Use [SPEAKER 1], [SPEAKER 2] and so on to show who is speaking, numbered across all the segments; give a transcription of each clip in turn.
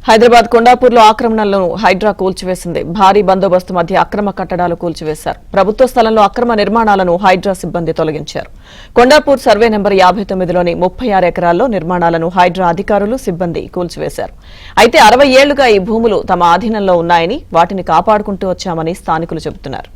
[SPEAKER 1] హైదరాబాద్ కొండాపూర్లో ఆక్రమణలను హైడ్రా కూల్చివేసింది. భారీ బందోబస్తు మధ్య అక్రమ కట్టడాలు కూల్చివేశారు. ప్రభుత్వ స్థలంలో అక్రమ నిర్మాణాలను హైడ్రా సిబ్బంది తొలగించారు. కొండాపూర్ సర్వే నెంబర్ 59లోని 36 ఎకరాల్లో నిర్మాణాలను హైడ్రా అధికారులు సిబ్బంది కూల్చివేశారు. అయితే 60 ఏళ్లుగా ఈ భూములు తమ ఆధీనంలో ఉన్నాయని, వాటిని కాపాడుకుంటూ వచ్చామని స్థానికులు చెబుతున్నారు.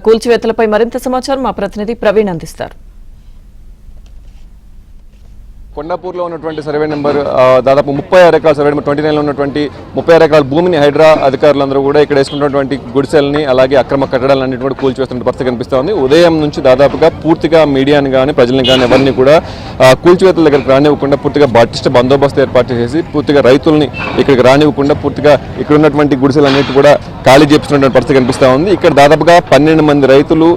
[SPEAKER 1] కూల్చివేతలపై మరింత సమాచారం మా ప్రతినిధి ప్రవీణ్ అందిస్తారు.
[SPEAKER 2] కొండాపూర్లో ఉన్నటువంటి సర్వే నెంబర్ దాదాపు 36 ఎకరాల సర్వే నెంబర్ 29లో ఉన్నటువంటి 36 ఎకరాల భూమిని హైడ్రా అధికారులందరూ కూడా ఇక్కడ వేసుకున్నటువంటి గుడిసెల్ని అలాగే అక్రమ కట్టడాలన్నింటినీ కూడా కూల్చివేస్తున్న పరిస్థితి కనిపిస్తోంది. ఉదయం నుంచి దాదాపుగా పూర్తిగా మీడియాని కానీ ప్రజల్ని కానీ ఎవరిని కూడా కూల్చివేతల దగ్గరికి రానివ్వకుండా పూర్తిగా పటిష్ట బందోబస్తు ఏర్పాటు చేసి పూర్తిగా రైతుల్ని ఇక్కడికి రానివ్వకుండా పూర్తిగా ఇక్కడ ఉన్నటువంటి గుడిసెలన్నింటి కూడా ఖాళీ చేపిస్తున్నటువంటి పరిస్థితి కనిపిస్తూ ఉంది. ఇక్కడ దాదాపుగా 12 మంది రైతులు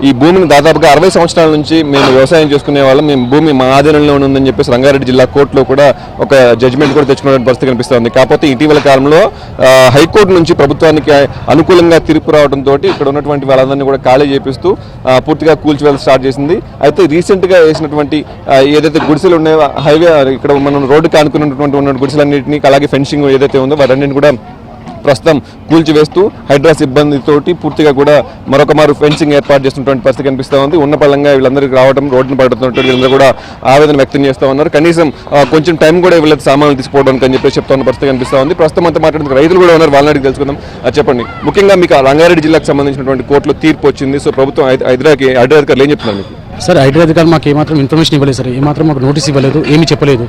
[SPEAKER 2] ఈ భూమిని దాదాపుగా 60 సంవత్సరాల నుంచి మేము వ్యవసాయం చేసుకునే వాళ్ళం, మేము భూమి మా ఆధీనంలో ఉందని చెప్పేసి రంగారెడ్డి జిల్లా కోర్టులో కూడా ఒక జడ్జిమెంట్ కూడా తెచ్చుకునే పరిస్థితి కనిపిస్తోంది. కాకపోతే ఇటీవల కాలంలో హైకోర్టు నుంచి ప్రభుత్వానికి అనుకూలంగా తీర్పు రావడంతో ఇక్కడ ఉన్నటువంటి వాళ్ళందరినీ కూడా ఖాళీ చేపిస్తూ పూర్తిగా కూల్చివేత స్టార్ట్ చేసింది. అయితే రీసెంట్ గా వేసినటువంటి ఏదైతే గుడిసెలు ఉన్నాయో హైవే ఇక్కడ మనం రోడ్డుకి అనుకున్నటువంటి గుడిసెలన్నింటినీ అలాగే ఫెన్సింగ్ ఏదైతే ఉందో వాటన్నింటినీ కూడా ప్రస్తుతం కూల్చివేస్తూ హైడ్రా సిబ్బందితోటి పూర్తిగా కూడా మరొకమారు ఫెన్సింగ్ ఏర్పాటు చేస్తున్నటువంటి పరిస్థితి కనిపిస్తూ ఉంది. ఉన్న పళ్ళంగా వీళ్ళందరికీ రావడం, రోడ్డును పడుతున్నట్టు వీళ్ళందరూ కూడా ఆవేదన వ్యక్తం చేస్తూ ఉన్నారు. కనీసం కొంచెం టైం కూడా వీళ్ళకి సామాన్లు తీసుకోవడానికి అని చెప్పేసి చెప్తా ఉన్న పరిస్థితి కనిపిస్తూ ఉంది. ప్రస్తుతం అంతా మాట్లాడుతున్న రైతులు కూడా ఉన్నారు, వాళ్ళని అడిగి తెలుసుకుందాం. చెప్పండి, ముఖ్యంగా మీకు రంగారెడ్డి జిల్లాకు సంబంధించినటువంటి కోర్టులో తీర్పు వచ్చింది. సో ప్రభుత్వం హైడ్రా అధికారులు ఏం చెప్తున్నారు మీకు?
[SPEAKER 3] సార్, హైడ్రా అధికారులు మాకు ఏమాత్రం ఇన్ఫర్మేషన్ ఇవ్వలేదు సార్, ఏమాత్రం మాకు నోటీస్ ఇవ్వలేదు, ఏమీ చెప్పలేదు.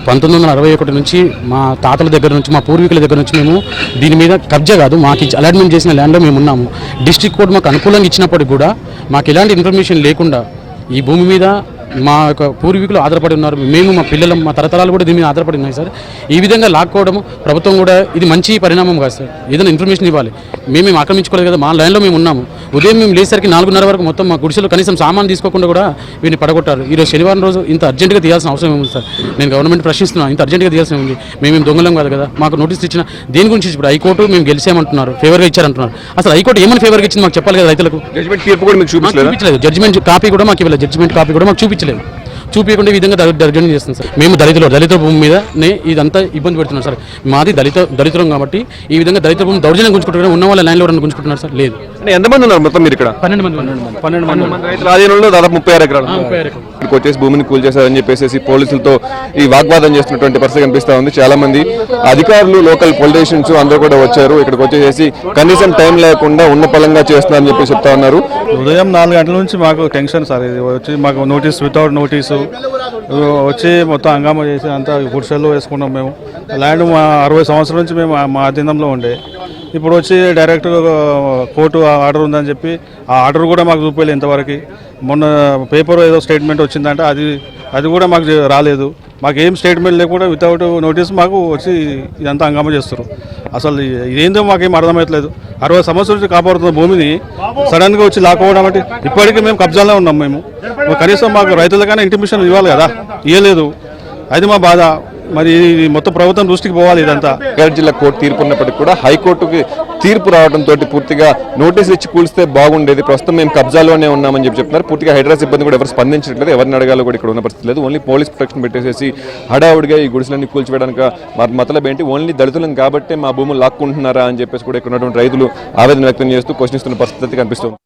[SPEAKER 3] 1961 నుంచి మా తాతల దగ్గర నుంచి, మా పూర్వీకుల దగ్గర నుంచి మేము దీని మీద కబ్జా కాదు, మాకు అలాట్మెంట్ చేసిన ల్యాండ్లో మేము ఉన్నాము. డిస్ట్రిక్ట్ కోర్టు మాకు అనుకూలంగా ఇచ్చినప్పటికీ కూడా మాకు ఎలాంటి ఇన్ఫర్మేషన్ లేకుండా ఈ భూమి మీద మా యొక్క పూర్వీకులు ఆధారపడి ఉన్నారు, మేము మా పిల్లలు మా తరతరాలు కూడా దీని మీద ఆధారపడి ఉన్నాయి సార్. ఈ విధంగా లాక్కోవడం ప్రభుత్వం కూడా ఇది మంచి పరిణామం కాదు సార్. ఏదైనా ఇన్ఫర్మేషన్ ఇవ్వాలి. మేము ఆక్రమించుకోలేదు కదా, మా లైన్లో మేము ఉన్నాము. ఉదయం మేము లేసరికి 4:30 వరకు మొత్తం మా గుడిసెలు కనీసం సామాన్ తీసుకోకుండా కూడా వీరిని పడగొట్టారు. ఈరోజు శనివారం రోజు ఇంత అర్జెంటుగా తీయాల్సిన అవసరం ఉంది సార్. నేను గవర్నమెంట్ ప్రశ్నిస్తున్నాను, ఇంత అర్జెంటుగా తీయాల్సిన ఉంది. మేము దొంగలం కాదు కదా, మాకు నోటీస్ ఇచ్చిన దేని గురించి ఇప్పుడు హైకోర్టు మేము గెలిచామంటున్నారు, ఫేవర్గా ఇచ్చారంటున్నారు. అసలు హైకోర్టు ఏమైనా ఫేవర్గా ఇచ్చింది మాకు చెప్పాలి కదా. రైతులకు చూపించలేదు, జడ్జిమెంట్ కాపీ కూడా మాకు ఇవ్వలేదు, జడ్జిమెంట్ కాపీ కూడా మాకు చూపించలేదు. చూపించకుండా ఈ విధంగా దౌర్జన్యం చేస్తుంది సార్. మేము దళిత భూమి మీదనే ఇదంతా ఇబ్బంది పెడుతున్నాం సార్. మాది దళితులం కాబట్టి ఈ విధంగా దళిత భూమి దౌర్జన్యం గుంజుకుంటున్నారు. ఉన్న వాళ్ళ లైన్లో ఎవరైనా గుంజుకుంటున్నారు సార్? లేదు.
[SPEAKER 2] ఎంతమంది ఉన్నారు మొత్తం మీరు ఇక్కడ?
[SPEAKER 3] 12 మంది
[SPEAKER 2] రైతుల ఆధీనంలో దాదాపు 36 ఎకరాలు ఇక్కడికి వచ్చేసి భూమిని కూల్చేశారని చెప్పేసి పోలీసులతో ఈ వాగ్వాదం చేస్తున్నటువంటి పరిస్థితి కనిపిస్తా ఉంది. చాలా మంది అధికారులు, లోకల్ పొలిటీషియన్స్ అందరూ కూడా వచ్చారు. ఇక్కడికి వచ్చేసి కనీసం టైం లేకుండా ఉన్న పలంగా చేస్తున్నారని చెప్పి చెప్తా ఉన్నారు.
[SPEAKER 4] ఉదయం 4 గంటల నుంచి మాకు టెన్షన్ సార్. ఇది వచ్చి మాకు నోటీస్ వితౌట్ నోటీసు వచ్చి మొత్తం హంగామా చేసి అంతా గుడిసెల్లో వేసుకున్నాం. మేము ల్యాండ్ 60 సంవత్సరాల నుంచి మేము మా అధీనంలో ఉండే. ఇప్పుడు వచ్చి డైరెక్ట్ కోర్టు ఆర్డర్ ఉందని చెప్పి ఆ ఆర్డర్ కూడా మాకు చూపించలేదు ఇంతవరకు. మొన్న పేపర్ ఏదో స్టేట్మెంట్ వచ్చిందంటే అది కూడా మాకు రాలేదు. మాకు ఏం స్టేట్మెంట్ లేకుండా వితౌట్ నోటీస్ మాకు వచ్చి ఇదంతా హంగామా చేస్తారు. అసలు ఇదేందో మాకేం అర్థమవుతలేదు. 60 సంవత్సరాల నుంచి కాపాడుతున్న భూమిని సడన్గా వచ్చి లాక్కోవడం అంటే ఇప్పటికీ మేము కబ్జాలో ఉన్నాం. మేము కనీసం మాకు రైతులకైనా ఇంటిమేషన్ ఇవ్వాలి కదా, ఇవ్వలేదు. అది మా బాధ. మరి మొత్తం ప్రభుత్వం దృష్టికి పోవాలి ఇదంతా.
[SPEAKER 2] రంగారెడ్డి జిల్లా కోర్టు తీర్పు ఉన్నప్పటికీ కూడా హైకోర్టుకి తీర్పు రావడంతో పూర్తిగా నోటీసులు ఇచ్చి కూల్స్తే బాగుండేది. ప్రస్తుతం మేము కబ్జాలోనే ఉన్నామని చెప్తున్నారు. పూర్తిగా హైడ్రా సిబ్బంది కూడా ఎవరు స్పందించట్లేదు, ఎవరిని అడగాలో కూడా ఇక్కడ ఉన్న పరిస్థితి లేదు. ఓన్లీ పోలీస్ ప్రొటెక్షన్ పెట్టేసి హడావుడిగా ఈ గుడిసెలన్నీ కూల్చివేయడానికి మతలబ్ ఏంటి, ఓన్లీ దళితులం కాబట్టి మా భూములు లాక్కుంటున్నారా అని చెప్పేసి కూడా ఇక్కడ ఉన్నటువంటి రైతులు ఆవేదన వ్యక్తం చేస్తూ క్వశ్చనిస్తున్న పరిస్థితి కనిపిస్తుంది.